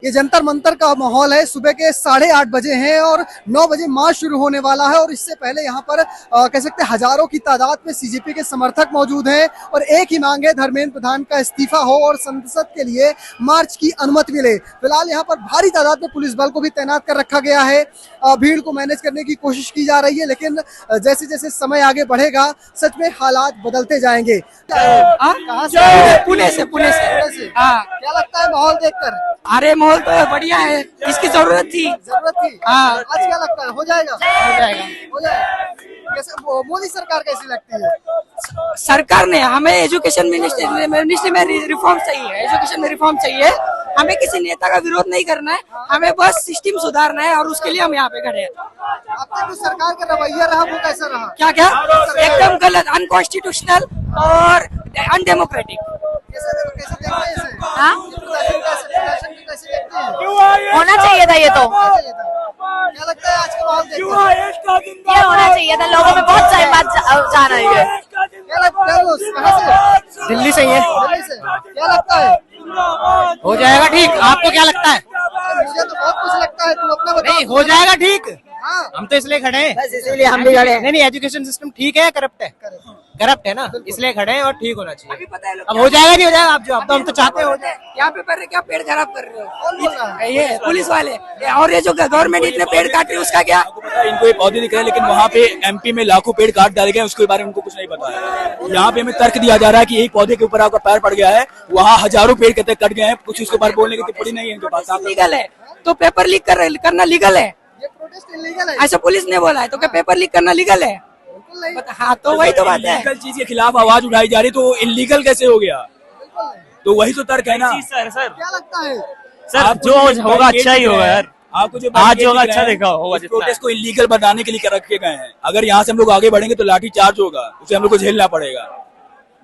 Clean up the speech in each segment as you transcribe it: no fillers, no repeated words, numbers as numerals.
ये जंतर मंतर का माहौल है। सुबह के 8:30 बजे हैं और 9 बजे मार्च शुरू होने वाला है और इससे पहले यहाँ पर कह सकते हैं हजारों की तादाद में सीजेपी के समर्थक मौजूद हैं और एक ही मांग है, धर्मेंद्र प्रधान का इस्तीफा हो और संसद के लिए मार्च की अनुमति मिले। फिलहाल यहाँ पर भारी तादाद में पुलिस बल को भी तैनात कर रखा गया है। भीड़ को मैनेज करने की कोशिश की जा रही है, लेकिन जैसे जैसे समय आगे बढ़ेगा सच में हालात बदलते जाएंगे। कहाँ से? पुणे से। हाँ, क्या लगता है माहौल देखकर? अरे माहौल तो बढ़िया है, इसकी जरूरत थी। हाँ, आज क्या लगता है हो जाएगा? हो जाएगा। कैसे मोदी सरकार कैसी लगती है? सरकार ने हमें एजुकेशन मिनिस्ट्री में रिफॉर्म चाहिए, एजुकेशन में रिफॉर्म चाहिए। हमें किसी नेता का विरोध नहीं करना है, हमें बस सिस्टम सुधारना है और उसके लिए हम यहाँ पे खड़े हैं। अब तक जो सरकार का रवैया रहा वो कैसा रहा? क्या एकदम गलत, अनकॉन्स्टिट्यूशनल और अनडेमोक्रेटिक। कैसे देखते हैं इसे? हाँ? कैसे देखते हैं? होना चाहिए था ये तो। क्या लगता है आज का माहौल देखकर? ये होना चाहिए था, लोगों में बहुत सारी बात जा रही है। क्या लगता है दोस्त? कहाँ से? दिल्ली से ही है। दिल्ली से। क्या लगता है? हो जाएगा ठीक, आपको क्या लगता है? मुझे तो बहुत कुछ लगता है, तुम अपना बताओ। नहीं, हो जाएगा ठीक। हाँ। हम तो इसलिए खड़े हैं, इसीलिए हम भी खड़े हैं। नहीं, एजुकेशन सिस्टम ठीक है, करप्ट है ना, इसलिए खड़े हैं और ठीक होना चाहिए। अभी पता है अब हो जाएगा नहीं हो जाएगा, आप जो अब तो हम तो चाहते हो जाए। यहाँ पे पर क्या पेड़ खराब कर रहे हो? ये पुलिस वाले और ये जो गवर्नमेंट इतने पेड़ काट रही है उसका क्या? आपको पता है, इनको ये पौधे दिख रहे हैं, लेकिन वहाँ पे एमपी में लाखों पेड़ काट डाले गए, उसके बारे में उनको कुछ नहीं पता है। यहाँ पे हमें तर्क दिया जा रहा है कि एक पौधे के ऊपर आपका पैर पड़ गया है, वहाँ हजारों पेड़ कहते कट गए हैं, कुछ उसके ऊपर बोलने की टिप्पणी नहीं है इनके पास। लीगल है तो पेपर लीक करना लीगल है, ये प्रोटेस्ट इलीगल है। ऐसा पुलिस ने बोला है, तो क्या पेपर लीक करना लीगल है? बिल्कुल नहीं। हाँ, तो वही तो बात है। इलीगल चीज के खिलाफ आवाज उठाई जा रही, तो इलीगल कैसे हो गया? तो वही तो तर्क है ना। सर क्या लगता है? सर जो होगा अच्छा ही होगा यार। आपको जो आज जो होगा अच्छा देखा होगा। प्रोटेस्ट को इलीगल बनाने के लिए कर रखे गए हैं। अगर यहाँ से हम लोग आगे बढ़ेंगे तो लाठी चार्ज होगा, उसे हम लोग को झेलना पड़ेगा।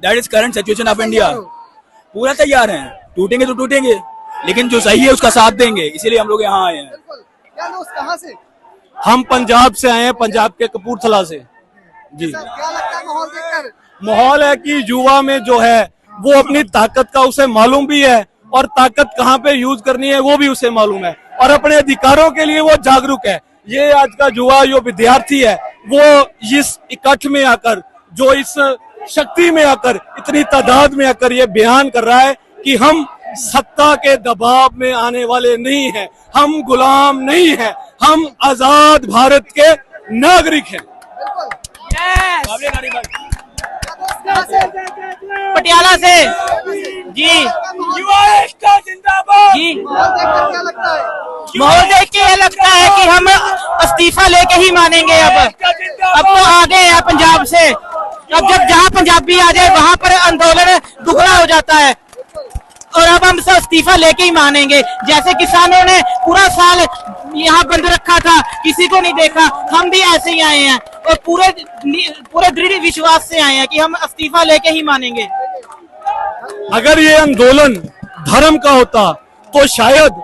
That is current situation of India. पूरा तैयार हैं, टूटेंगे तो टूटेंगे, लेकिन जो सही है उसका साथ देंगे, इसीलिए हम लोग यहाँ आए हैं। क्या दोस्त कहाँ से? हम पंजाब से आए हैं, पंजाब के कपूरथला से जी। क्या लगता है माहौल देखकर? माहौल है कि युवा में जो है वो अपनी ताकत का उसे मालूम भी है और ताकत कहाँ पे यूज करनी है वो भी उसे मालूम है और अपने अधिकारों के लिए वो जागरूक है। ये आज का युवा जो विद्यार्थी है वो इस इकट्ठ में आकर, जो इस शक्ति में आकर, इतनी तादाद में आकर ये बयान कर रहा है कि हम सत्ता के दबाव में आने वाले नहीं हैं, हम गुलाम नहीं हैं, हम आजाद भारत के नागरिक हैं। पटियाला से जी। जी, क्या लगता है? माहौल देख के ये लगता है कि हम इस्तीफा लेके ही मानेंगे। अब तो आ गए हैं पंजाब से, अब जब जहाँ पंजाबी आ जाए वहाँ पर आंदोलन दुगना हो जाता है और अब हम सब इस्तीफा लेके ही मानेंगे। जैसे किसानों ने पूरा साल यहाँ बंद रखा था, किसी को नहीं देखा, हम भी ऐसे ही आए हैं और पूरे दृढ़ विश्वास से आए हैं कि हम इस्तीफा लेके ही मानेंगे। अगर ये आंदोलन धर्म का होता तो शायद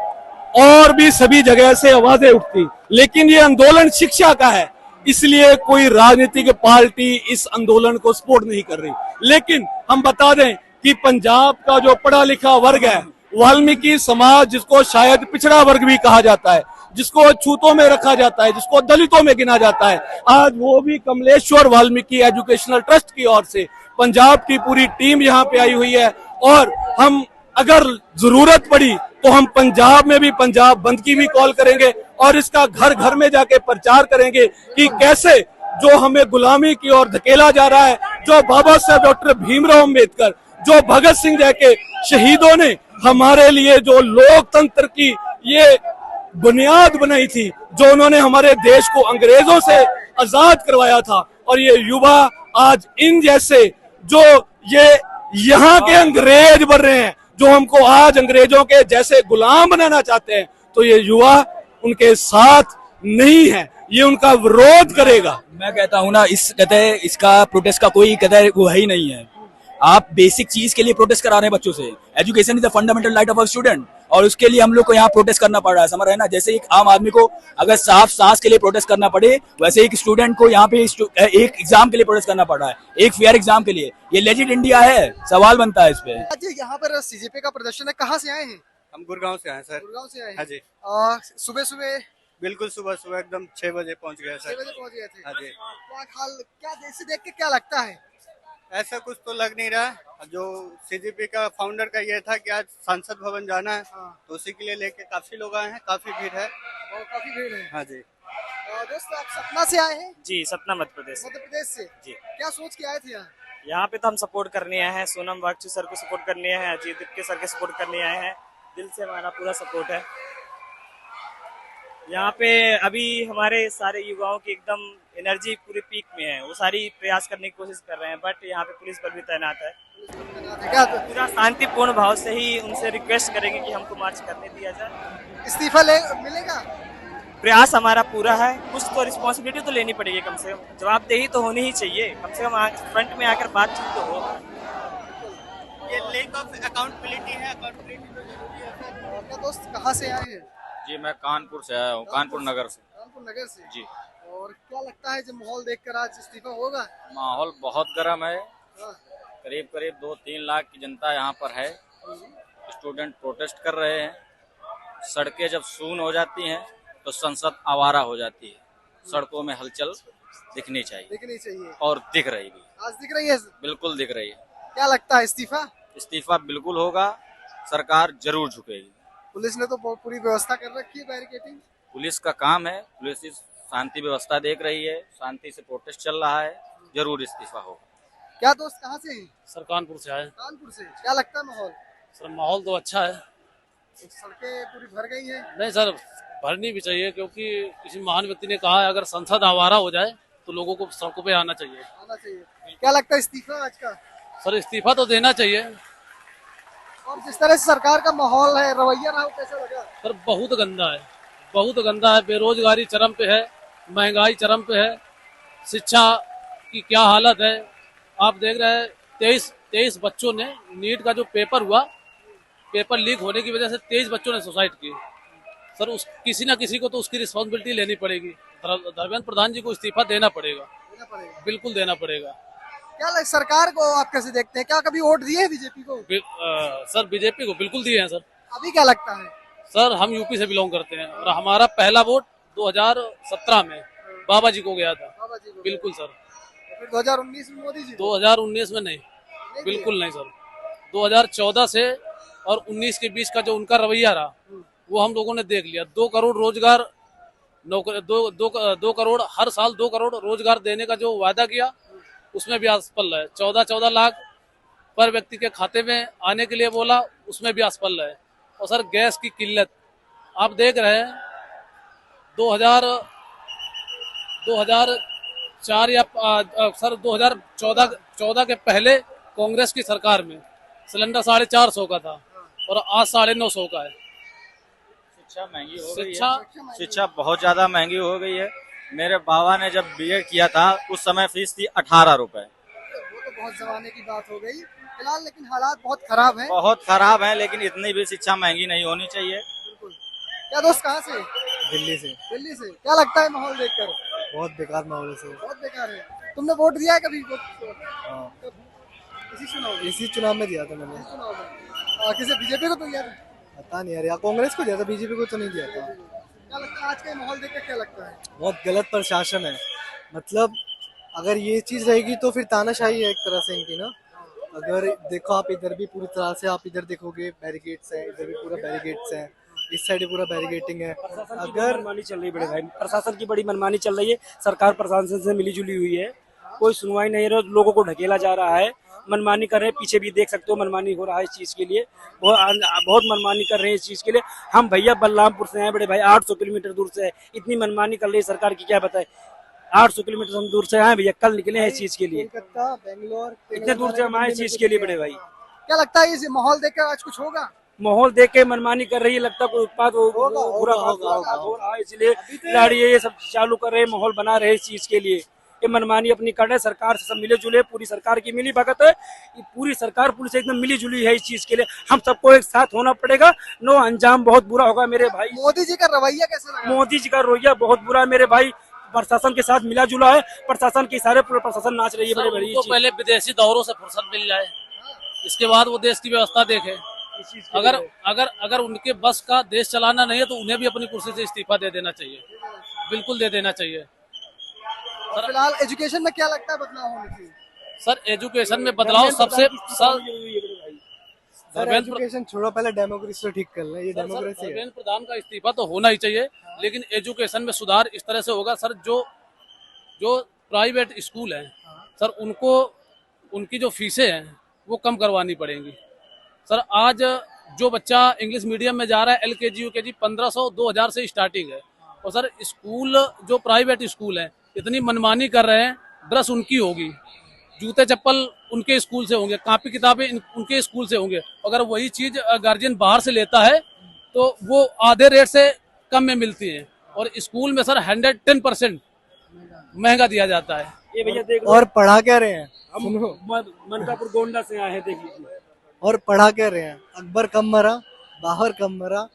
और भी सभी जगह से आवाजें उठती, लेकिन ये आंदोलन शिक्षा का है, इसलिए कोई राजनीतिक पार्टी इस आंदोलन को सपोर्ट नहीं कर रही। लेकिन हम बता दें कि पंजाब का जो पढ़ा लिखा वर्ग है, वाल्मीकि समाज, जिसको शायद पिछड़ा वर्ग भी कहा जाता है, जिसको छूतों में रखा जाता है, जिसको दलितों में गिना जाता है, आज वो भी कमलेश्वर वाल्मीकि एजुकेशनल ट्रस्ट की ओर से पंजाब की पूरी टीम यहाँ पे आई हुई है और हम अगर जरूरत पड़ी तो हम पंजाब में भी पंजाब बंद की भी कॉल करेंगे और इसका घर घर में जाके प्रचार करेंगे कि कैसे जो हमें गुलामी की ओर धकेला जा रहा है, जो बाबा साहब डॉक्टर भीमराव अम्बेडकर, जो भगत सिंह जैसे शहीदों ने हमारे लिए जो लोकतंत्र की ये बुनियाद बनाई थी, जो उन्होंने हमारे देश को अंग्रेजों से आजाद करवाया था, और ये युवा आज इन जैसे जो ये यहाँ के अंग्रेज बन रहे हैं, जो हमको आज अंग्रेजों के जैसे गुलाम बनाना चाहते हैं, तो ये युवा उनके साथ नहीं है, ये उनका विरोध करेगा। मैं कहता हूँ ना, इसका प्रोटेस्ट का कोई वो है ही नहीं है। आप बेसिक चीज के लिए प्रोटेस्ट करा रहे हैं बच्चों से। Education is the fundamental right of a student, और उसके लिए हम लोग को यहाँ प्रोटेस्ट करना पड़ रहा है, समझ रहे हैं ना। जैसे एक आम आदमी को अगर साफ सांस के लिए प्रोटेस्ट करना पड़े, वैसे एक स्टूडेंट को यहाँ पे एक एग्जाम के लिए प्रोटेस्ट करना पड़ रहा है, एक फेयर एग्जाम के लिए। ये लेजिट इंडिया है, सवाल बनता है इस पे। यहाँ पर सीजेपी का प्रदर्शन है, कहाँ से आए हैं? हम गुड़गांव से आए सर। गुड़गांव से आए हाँ हैं। जी, सुबह सुबह बिल्कुल सुबह सुबह एकदम 6 बजे पहुंच गए 6 सर। बजे पहुंच गए थे। हाँ जी, क्या हाल, क्या जैसे देख के क्या लगता है? ऐसा कुछ तो लग नहीं रहा। जो सीजीपी का फाउंडर का ये था कि आज संसद भवन जाना है, हाँ। तो उसी के लिए लेके काफी लोग आए हैं, काफी भीड़ है। और काफी भीड़ है। हाँ जी, दोस्त आप सतना से आए हैं? जी, सतना मध्य प्रदेश। मध्य प्रदेश से। जी। क्या सोच के आए थे यहाँ? यहाँ पे तो हम सपोर्ट करने आए हैं, सोनम वागचू सर को सपोर्ट करने आए हैं, अजीत के सर के सपोर्ट करने आए हैं। दिल से हमारा पूरा सपोर्ट है। यहाँ पे अभी हमारे सारे युवाओं की एकदम एनर्जी पूरी पीक में है, वो सारी प्रयास करने की कोशिश कर रहे हैं, बट यहाँ पे पुलिस बल भी तैनात है। क्या पूरा शांतिपूर्ण भाव से ही उनसे रिक्वेस्ट करेंगे कि हमको मार्च करने दिया जाए। इस्तीफा मिलेगा? प्रयास हमारा पूरा है, कुछ तो रिस्पॉन्सिबिलिटी तो लेनी पड़ेगी, कम से कम जवाबदेही तो होनी ही चाहिए, कम से कम फ्रंट में आकर बातचीत तो हो। ये लैक ऑफ अकाउंटेबिलिटी है, अकाउंटेबिलिटी तो जरूरी है। आपका दोस्त कहाँ से आए हैं? जी, मैं कानपुर से आया हूँ, कानपुर नगर से। कानपुर नगर से। जी, और क्या लगता है जब माहौल देखकर आज इस्तीफा होगा? माहौल बहुत गर्म है। हाँ। करीब करीब 2-3 लाख की जनता यहाँ पर है। स्टूडेंट प्रोटेस्ट कर रहे हैं। सड़कें जब सून हो जाती हैं तो संसद आवारा हो जाती है। सड़कों में हलचल दिखनी चाहिए, दिखनी चाहिए। और दिख रही भी, आज दिख रही है? बिल्कुल दिख रही है। क्या लगता है इस्तीफा? इस्तीफा बिल्कुल होगा, सरकार जरूर झुकेगी। पुलिस ने तो पूरी व्यवस्था कर रखी है, बैरिकेडिंग। पुलिस का काम है, पुलिस इस शांति व्यवस्था देख रही है, शांति से प्रोटेस्ट चल रहा है, जरूर इस्तीफा होगा। क्या दोस्त कहाँ से हैं? सर कानपुर से आए। कानपुर से। क्या लगता है माहौल? सर माहौल तो अच्छा है। सड़कें पूरी भर गई हैं। नहीं सर, भरनी भी चाहिए, क्योंकि किसी महान व्यक्ति ने कहा है अगर संसद आवारा हो जाए तो लोगों को सड़कों पे आना चाहिए। आना चाहिए। क्या लगता है इस्तीफा आज का? सर इस्तीफा तो देना चाहिए। और जिस तरह से सरकार का माहौल है, रवैया रहा, वो कैसा लगा? सर बहुत गंदा है, बहुत गंदा है। बेरोजगारी चरम पे है, महंगाई चरम पे है, शिक्षा की क्या हालत है आप देख रहे हैं। 23 बच्चों ने, नीट का जो पेपर हुआ, पेपर लीक होने की वजह से 23 बच्चों ने सुसाइड की। सर उस किसी ना किसी को तो उसकी रिस्पॉन्सिबिलिटी लेनी पड़ेगी। धर्मेंद्र प्रधान जी को इस्तीफा देना पड़ेगा, बिल्कुल देना पड़ेगा। क्या सरकार को आप कैसे देखते हैं? क्या कभी वोट दिए बीजेपी को? सर बीजेपी को बिल्कुल दिए हैं सर। अभी क्या लगता है? सर हम यूपी से बिलोंग करते हैं और हमारा पहला वोट 2017 में बाबा जी को गया था। बाबा जी को। बिल्कुल सर। फिर 2019 में मोदी जी? 2019 में नहीं, बिल्कुल नहीं सर। 2014 से और 19 के बीच का जो उनका रवैया रहा वो हम लोगों ने देख लिया। 2 करोड़ रोजगार, 2 करोड़ हर साल 2 करोड़ रोजगार देने का जो वादा किया उसमें भी असफल है। 14 लाख पर व्यक्ति के खाते में आने के लिए बोला, उसमें भी असफल है। और सर गैस की किल्लत आप देख रहे हैं। 2004 या सर 2014 के पहले कांग्रेस की सरकार में सिलेंडर 450 का था और आज 950 का है। शिक्षा महंगी हो गई है, शिक्षा बहुत ज्यादा महंगी हो गई है। मेरे बाबा ने जब बीएड किया था उस समय फीस थी 18 रुपए। वो तो बहुत जमाने की बात हो गई फिलहाल, लेकिन हालात बहुत खराब हैं। बहुत खराब है, लेकिन इतनी भी शिक्षा महंगी नहीं होनी चाहिए। बिल्कुल। क्या दोस्त कहाँ से? दिल्ली से। दिल्ली से। क्या लगता है माहौल देखकर? बहुत बेकार माहौल है। बहुत बेकार है। तुमने वोट दिया है कभी? इसी चुनाव में दिया था मैंने। किसे, बीजेपी को तो दिया था? पता नहीं यार, या कांग्रेस को दिया था, बीजेपी को तो नहीं दिया था। क्या लगता है आज का माहौल देखकर क्या लगता है? बहुत गलत प्रशासन है। मतलब अगर ये चीज रहेगी तो फिर तानाशाही है एक तरह से इनकी ना। अगर देखो आप इधर भी पूरी तरह से, आप इधर देखोगे बैरिकेड्स है, इधर भी पूरा बैरिकेड्स है, इस साइड पूरा बैरिकेटिंग है। अगर मनमानी चल रही है बड़े भाई, प्रशासन की बड़ी मनमानी चल रही है। सरकार प्रशासन से मिली जुली हुई है, कोई सुनवाई नहीं है, लोगों को ढकेला जा रहा है, मनमानी कर रहे हैं। पीछे भी देख सकते हो मनमानी हो रहा है इस चीज के लिए, बहुत मनमानी कर रहे हैं इस चीज के लिए। हम भैया बलरामपुर से हैं बड़े भाई, 800 किलोमीटर दूर से है, इतनी मनमानी कर रही है सरकार की, क्या बताए। 800 किलोमीटर हम दूर से आए भैया, कल निकले हैं इस चीज के लिए, कोलकाता, बेंगलोर, इतने दूर से हम आए इस चीज के लिए बड़े भाई। क्या लगता है इस माहौल देखकर आज कुछ होगा? माहौल देख के मनमानी कर रही है, लगता है कोई उत्पाद बुरा हो रहा है, इसलिए लाड़ी ये सब चालू कर रहे हैं, माहौल बना रहे इस चीज के लिए। ये मनमानी अपनी कर रहे हैं, सरकार से सब मिले जुले, पूरी सरकार की मिली भगत है, पूरी सरकार पुलिस एकदम मिली जुली है इस चीज के लिए। हम सबको एक साथ होना पड़ेगा, नो अंजाम बहुत बुरा होगा मेरे भाई। मोदी जी का रवैया कैसा लगा? मोदी जी का रवैया बहुत बुरा है मेरे भाई, प्रशासन के साथ मिला जुला है, प्रशासन के इशारे पूरा प्रशासन नाच रही है बड़े बड़े। पहले विदेशी दौरों से फुर्सत मिल जाए, इसके बाद वो देश की व्यवस्था देखे। इस चीज के अगर लिए। अगर अगर उनके बस का देश चलाना नहीं है तो उन्हें भी अपनी कुर्सी से इस्तीफा दे देना चाहिए, बिल्कुल दे देना चाहिए। और फिलहाल एजुकेशन में क्या लगता है बदलाव होने चाहिए? सर एजुकेशन में बदलाव सबसे सर सर धर्मेंद्र एजुकेशन छोड़ो, पहले डेमोक्रेसी तो ठीक कर लें, ये डेमोक्रेसी है। धर्मेंद्र प्रधान का इस्तीफा तो होना ही चाहिए, लेकिन एजुकेशन में सुधार इस तरह से होगा सर, जो प्राइवेट स्कूल हैं सर उनको उनकी जो फीसें हैं वो कम करवानी पड़ेंगी। सर आज जो बच्चा इंग्लिश मीडियम में जा रहा है LKG UKG 1500 2000 से स्टार्टिंग है, और सर स्कूल जो प्राइवेट स्कूल हैं इतनी मनमानी कर रहे हैं। ड्रेस उनकी होगी, जूते चप्पल उनके स्कूल से होंगे, कॉपी किताबें उनके स्कूल से होंगे। अगर वही चीज गार्जियन बाहर से लेता है तो वो आधे रेट से कम में मिलती है, और स्कूल में सर 110% महंगा दिया जाता है। ये भैया देख लो, और पढ़ा क्या रहे हैं, हम सुनो, मनकापुर गोंडा से आए हैं, देख लीजिए। और पढ़ा क्या रहे हैं, अकबर कम मरा, बाबर कम मरा,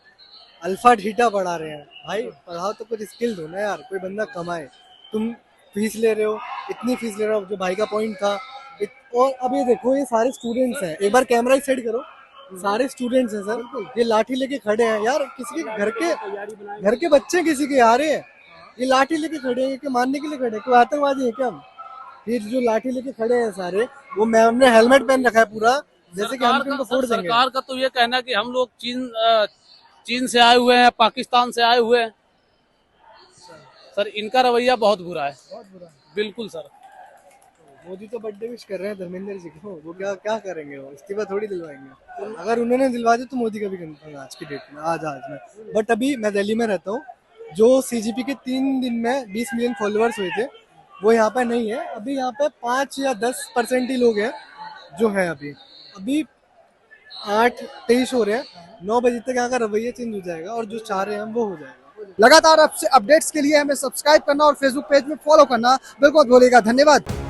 अल्फा ठीटा पढ़ा रहे हैं। भाई पढ़ाओ तो कुछ स्किल दो ना यार, कोई बंदा कमाए। तुम फीस ले रहे हो, इतनी फीस ले रहे हो, जो भाई का पॉइंट था। और अब ये देखो, ये सारे स्टूडेंट्स हैं, एक बार कैमरा सेट करो, सारे स्टूडेंट्स हैं सर, ये लाठी लेके खड़े हैं यार, किसी के घर के बच्चे किसी के आ रहे हैं, ये लाठी लेके खड़े हैं, कि मारने के लिए खड़े हैं, कोई आतंकवादी है क्या हम? ये जो लाठी लेके खड़े हैं सारे, वो मैम ने हेलमेट पहन रखा है पूरा, जैसे कि हम उनको फोड़ देंगे। सरकार का तो ये कहना है कि हम लोग चीन से आए हुए हैं, पाकिस्तान से आए हुए हैं। सर इनका रवैया बहुत बुरा है, बिल्कुल सर। मोदी तो बर्थडे विश कर रहे हैं धर्मेंद्र जी को, वो क्या क्या करेंगे, वो इस्तीफा थोड़ी दिलवाएंगे। अगर उन्होंने दिलवा दिया तो मोदी का भी करना आज की डेट में, आज में। बट अभी मैं दिल्ली में रहता हूँ, जो CGP के 3 दिन में 20 मिलियन फॉलोअर्स हुए थे, वो यहाँ पे नहीं है। अभी यहाँ पे 5 या 10% ही लोग हैं जो हैं। अभी 8:23 हो रहे हैं, 9 बजे तक यहाँ का रवैया चेंज हो जाएगा, और जो चाह रहे हैं हम वो हो जाएगा। लगातार आपसे अपडेट्स के लिए हमें सब्सक्राइब करना और फेसबुक पेज में फॉलो करना बिल्कुल मत भूलिएगा। धन्यवाद।